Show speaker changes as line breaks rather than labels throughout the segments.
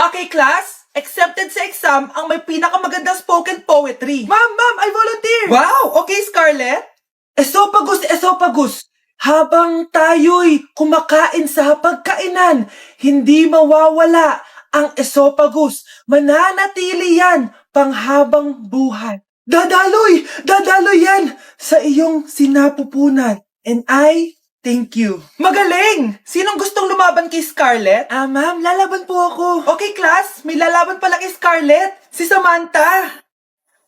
Okay, class. Accepted sa exam ang may pinakamagandang spoken poetry. Ma'am, I volunteer. Wow, okay, Scarlett. Esophagus. Habang tayo'y kumakain sa pagkainan, hindi mawawala ang esophagus. Mananatili yan panghabang buhay. Dadaloy yan sa iyong sinapupunan. And I thank you. Magaling! Sinong gustong lumaban kay Scarlett? Ma'am, lalaban po ako. Okay, class. May lalaban pala kay Scarlett. Si Samantha.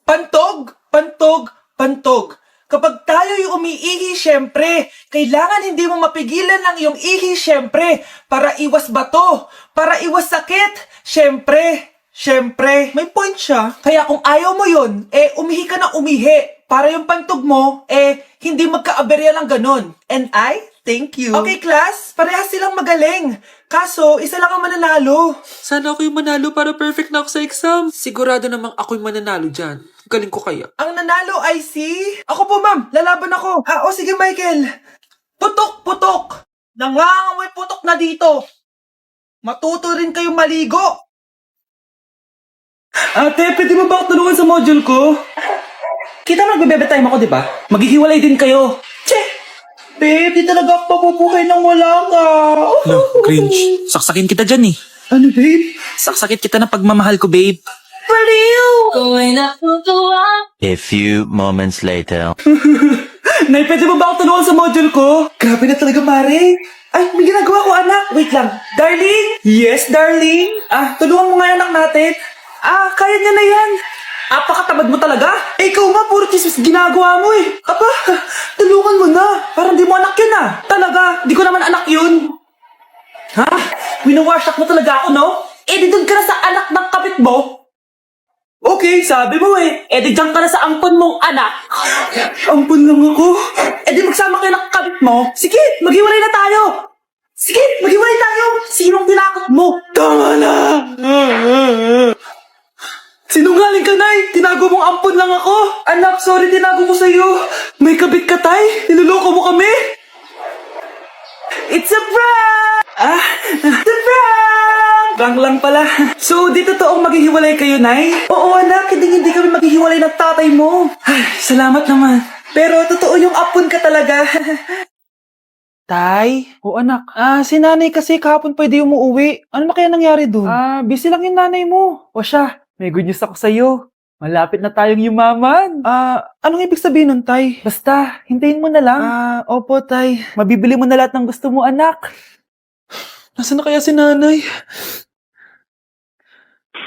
Pantog. Kapag tayo'y umiihi, syempre, kailangan hindi mo mapigilan ang iyong ihi, syempre, para iwas bato, para iwas sakit, syempre, may point siya. Kaya kung ayaw mo yun, umihi ka na umihi, para yung pantog mo, hindi magkaaberya lang ganon. And I thank you. Okay, class, parehas silang magaling. Kaso, isa lang ang mananalo.
Sana ako yung manalo para perfect na ako sa exam. Sigurado namang ako yung mananalo dyan. Galing ko kaya.
Ang nanalo ay si... Ako po, ma'am. Lalaban ako. Sige, Michael. Putok. Nangangamoy putok na dito. Matuto rin kayong maligo. Ate, pwede mo ba ako tulungan sa module ko? Kita mo nagbebebe time ako, di ba? Maghihiwalay din kayo. Babe, di talaga ako papupuhay nang wala ka.
Cringe. Saksakin kita dyan eh.
Ano, babe?
Saksakit kita ng pagmamahal ko, babe.
Baliw!
A few moments later.
Nay, pwede mo ba ako tulungan sa module ko? Grabe na talaga, pare. Ay, may ginagawa ko, anak. Wait lang. Darling? Yes, darling? Tulungan mo nga yung anak natin. Kaya niya na yan. Apakatamad mo talaga. Ikaw nga, puro chismis ginagawa mo eh. Tulungan mo na. Parang di mo anak yun Talaga, di ko naman anak yun. Winawash up mo talaga ako, no? Di doon ka na sa anak ng kapit mo. Okay, sabi mo di dyan ka na sa ampon mong anak. Ampon lang ako. Di magsama kayo ng kabit mo. Sige, maghiwalay na tayo. Sinong tinakot mo? Tama na. Sinungaling ka, Nay. Tinago mong ampon lang ako. Anak, sorry, tinago ko sa'yo. May kabit ka, Tay. Niloloko mo kami. It's a prank! It's a prank! Prank lang pala. So, di totoong maghihiwalay kayo, Nay? Oo, anak. Hindi kami maghihiwalay ng tatay mo. Salamat naman. Pero totoo yung ampon ka talaga. Tay? O anak. Si nanay kasi kahapon pwede umuwi. Ano na kaya nangyari dun? Busy lang yung nanay mo. O siya, may good news ako sa'yo. Malapit na tayong yumaman. Anong ibig sabihin nun, Tay? Basta, hintayin mo na lang. Opo, Tay. Mabibili mo na lahat ng gusto mo, anak. Nasaan na kaya si nanay?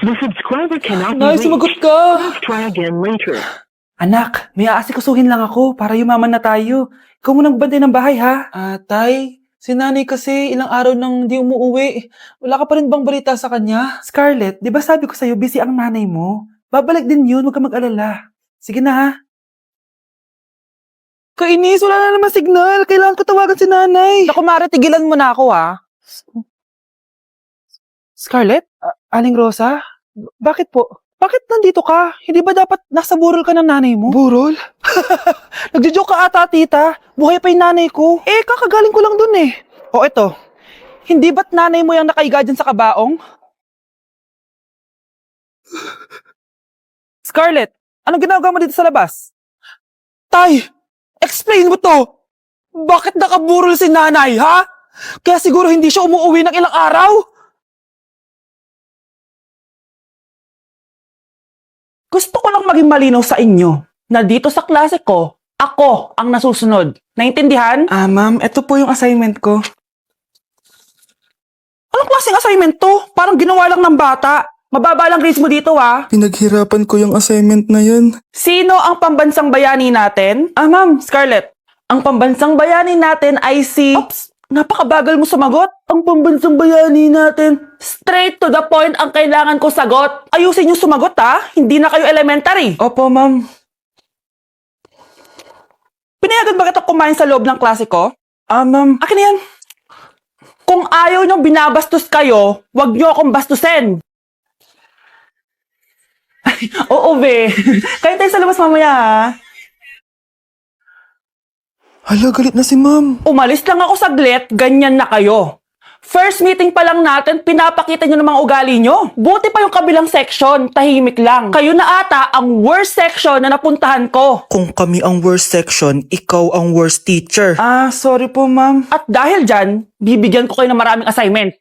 The subscriber cannot be
Nay,
reached.
sumagot ka.
Please try again later.
Anak, may aasikasuhin lang ako para yumaman na tayo. Ikaw mo nang bantay ng bahay, ha? Tay, si nanay kasi ilang araw nang di umuwi. Wala ka pa rin bang balita sa kanya? Scarlett, di ba sabi ko sa'yo busy ang nanay mo? Babalik din yun, huwag ka mag-alala. Sige na, ha? Kainis, wala na naman signal. Kailangan ko tawagan si nanay. Naku, Mare, tigilan mo na ako, ha? Scarlett? Aling Rosa? Bakit po? Bakit nandito ka? Hindi ba dapat nasa burol ka ng nanay mo? Burol? Nagjo-joke ka ata, tita. Buhay pa yung nanay ko. Kakagaling ko lang dun eh. O eto, hindi ba't nanay mo yung nakaiga dyan sa kabaong? Scarlett, anong ginagawa mo dito sa labas? Tay, explain mo to. Bakit nakaburol si nanay, ha? Kaya siguro hindi siya umuwi ng ilang araw? Gusto ko lang maging malinaw sa inyo na dito sa klase ko, ako ang nasusunod. Naintindihan? Ma'am, ito po yung assignment ko. Anong klaseng assignment to? Parang ginawa lang ng bata. Mababa lang grades mo dito, ha?
Pinaghirapan ko yung assignment na yun.
Sino ang pambansang bayani natin? Ma'am, Scarlett. Ang pambansang bayani natin ay si... Oops! Napakabagal mo sumagot. Ang pambansang bayani natin. Straight to the point ang kailangan ko sagot. Ayusin yung sumagot, ha? Hindi na kayo elementary. Opo, ma'am. Pinayagan ba kita kumain sa loob ng klase ko? Ma'am. Akin na yan. Kung ayaw niyong binabastos kayo, wag niyo akong bastusin. Oo, be. Kain tayo sa labas mamaya, ha?
Hala, galit na si ma'am.
Umalis lang ako saglit, ganyan na kayo.
First meeting pa lang natin, pinapakita nyo ng mga ugali nyo. Buti pa yung kabilang section, tahimik lang. Kayo na ata ang worst section na napuntahan ko.
Kung kami ang worst section, ikaw ang worst teacher.
Ah, sorry po, ma'am.
At dahil dyan, bibigyan ko kayo ng maraming assignment.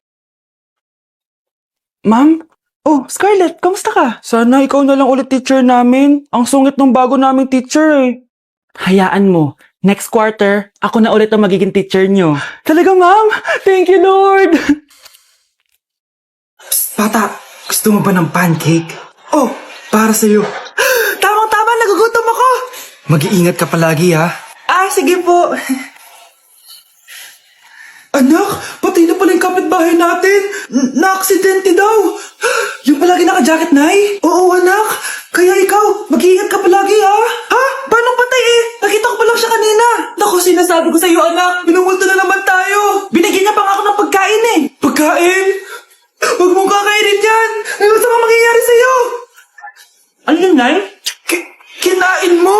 Ma'am? Oh, Scarlett, kamusta ka? Sana ikaw na lang ulit teacher namin. Ang sungit ng bago naming teacher eh.
Hayaan mo, next quarter, ako na ulit ang magiging teacher nyo.
Talaga, ma'am? Thank you, Lord! Bata, gusto mo ba ng pancake? Oh, para sa'yo. Tamang-tama, nagugutom ako! Mag-iingat ka palagi, ha? Ah, sige po. Anak, patay na pala yung kapitbahay natin. Na-aksidente daw. Yung palagi naka-jacket, Nay? Oo, anak. Kaya ikaw, mag-iingat ka palagi, ha? Ha? Paano patay eh? Nakita ko pa lang siya kanina. Naku, sinasabi ko sa'yo, anak. Binumulto na naman tayo. Binigyan niya pa nga ako ng pagkain eh. Pagkain? Huwag mong kakainin yan. Ano sa mga mangyayari sa'yo?
Ano yun, Nay?
Kinain mo?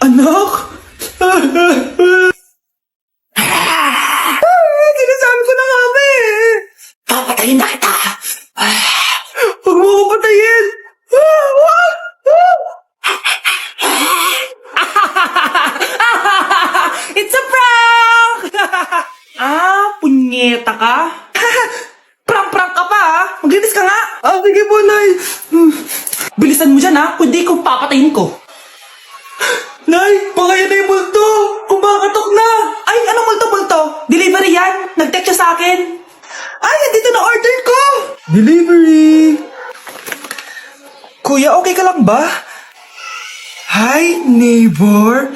Anak? Sinasabi ko na nga ba eh. Papatayin na kita. Huwag mo ko patayin.
It's a prank! Punyeta ka?
Prank-prank ka pa ha? Maglinis ka nga. Ah, sige po, Nay.
Bilisan mo dyan ha, kundi ko papatayin ko.
Nay, pakayan na yung multo. Kumakatok na. Ay, anong multo-multo? Delivery yan. Nag-text siya sa akin. Ay, nandito na order ko. Delivery. Kuya, okay ka lang ba? Hi, neighbor.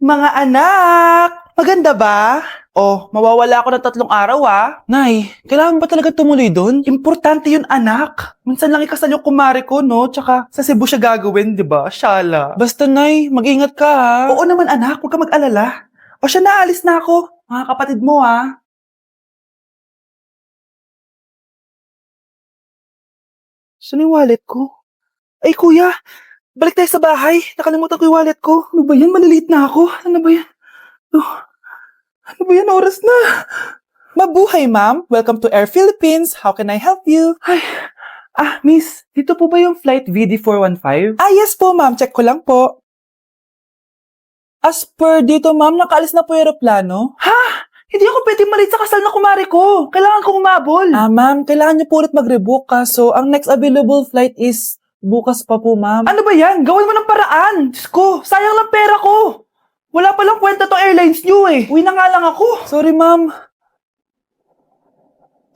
Mga anak, maganda ba? Oh, mawawala ako ng 3 araw Nay, kailangan ba talaga tumuloy doon? Importante yun, anak. Minsan lang ikasal yung kumare ko, no? Tsaka sa Cebu siya gagawin, di ba? Shala. Basta, Nay, mag-ingat ka, ha? Oo naman, anak. Huwag ka mag-alala. O siya, naalis na ako. Mga kapatid mo, ha? Saan yung wallet ko? Ay, kuya! Balik tayo sa bahay. Nakalimutan ko yung wallet ko. Ano ba yan? Maliliit na ako. Ano ba yan? Ano ba yan? Oras na. Mabuhay, ma'am. Welcome to Air Philippines. How can I help you? Ay, miss. Dito po ba yung flight VD415? Ah, yes po, ma'am. Check ko lang po. As per dito, ma'am, nakaalis na po yung aeroplano. Ha? Hindi ako pwede malit sa kasal na kumari ko. Kailangan ko umabol. Ah, ma'am, kailangan niyo po ulit mag-rebook kaso ang next available flight is bukas pa po, ma'am. Ano ba yan? Gawin mo ng paraan. Diyos ko, sayang lang pera ko. Wala palang kwenta tong airlines niyo eh. Uwi na nga lang ako. Sorry, ma'am.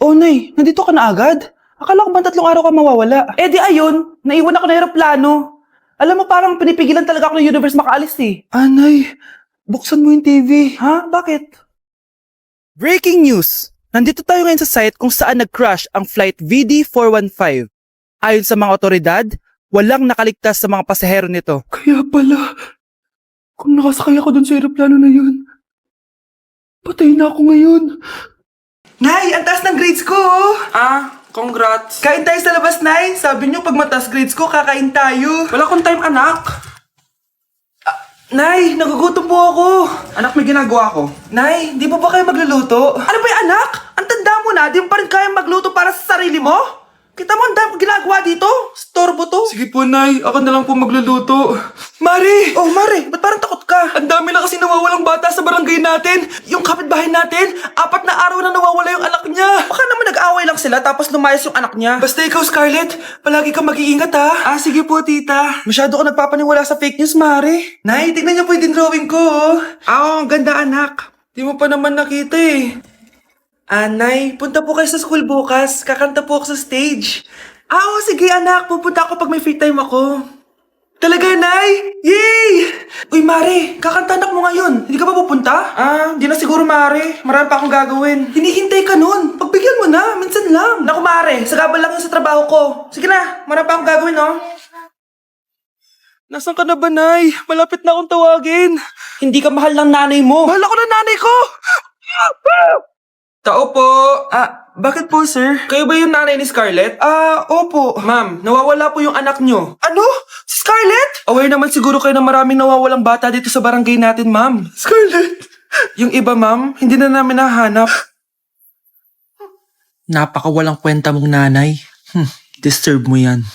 Oh, Nay, nandito ka na agad? Akala ko ba 3 araw ka mawawala? Eh di ayun, naiwan ako ng aeroplano. Alam mo, parang pinipigilan talaga ako ng universe makaalis eh. Nay, buksan mo yung TV. Ha? Bakit? Breaking news! Nandito tayo ngayon sa site kung saan nag-crash ang flight VD415. Ayon sa mga otoridad, walang nakaligtas sa mga pasahero nito. Kaya pala, kung nakasakay ako dun sa aeroplano na yun, patay na ako ngayon. Nay, ang taas ng grades ko!
Congrats.
Kain tayo sa labas, Nay. Sabi niyo, pag mataas grades ko, kakain tayo.
Wala akong time, anak.
Nay, nagugutom po ako. Anak, may ginagawa ko. Nay, di po ba kayo magluluto? Ano ba yung anak? Ang tanda mo na, di mo pa rin kaya magluto para sa sarili mo? Kita mo, ang dami kong ginagawa dito. Storbo to. Sige po, Nay. Ako na lang po magluluto. Mari! Oh, Mari, ba't parang takot ka? Ang dami na kasi nawawalang bata sa barangay natin. Yung kapitbahay natin, 4 na araw na nawawala yung anak niya. Baka naman nag-away lang sila tapos lumayas yung anak niya. Basta ikaw, Scarlett, palagi kang mag-iingat ha. Ah, sige po, tita. Masyado ka nagpapaniwala sa fake news, Mari. Nay, tignan niyo po yung drawing ko. Ang ganda, anak. Di mo pa naman nakita eh. Nay, punta po kayo sa school bukas. Kakanta po ako sa stage. Oo, sige anak. Pupunta ako pag may free time ako. Talaga, Nay? Yay! Uy, Mare, kakanta anak mo ngayon. Hindi ka ba pupunta? Di na siguro, Mare. Marami pa akong gagawin. Hinihintay ka nun. Pagbigyan mo na, minsan lang. Naku, Mare, sagabal lang yun sa trabaho ko. Sige na, marami pa akong gagawin, no? Nasaan ka na ba, Nay? Malapit na akong tawagin.
Hindi ka mahal ng nanay mo.
Mahal ako ng nanay ko! Tao po! Bakit po, sir? Kayo ba yung nanay ni Scarlett? Opo. Ma'am, nawawala po yung anak nyo. Ano? Si Scarlett? Aware naman siguro kayo na maraming nawawalang bata dito sa barangay natin, ma'am. Scarlett? Yung iba, ma'am, hindi na namin nahanap.
Napakawalang kwenta mong nanay. Disturb mo yan.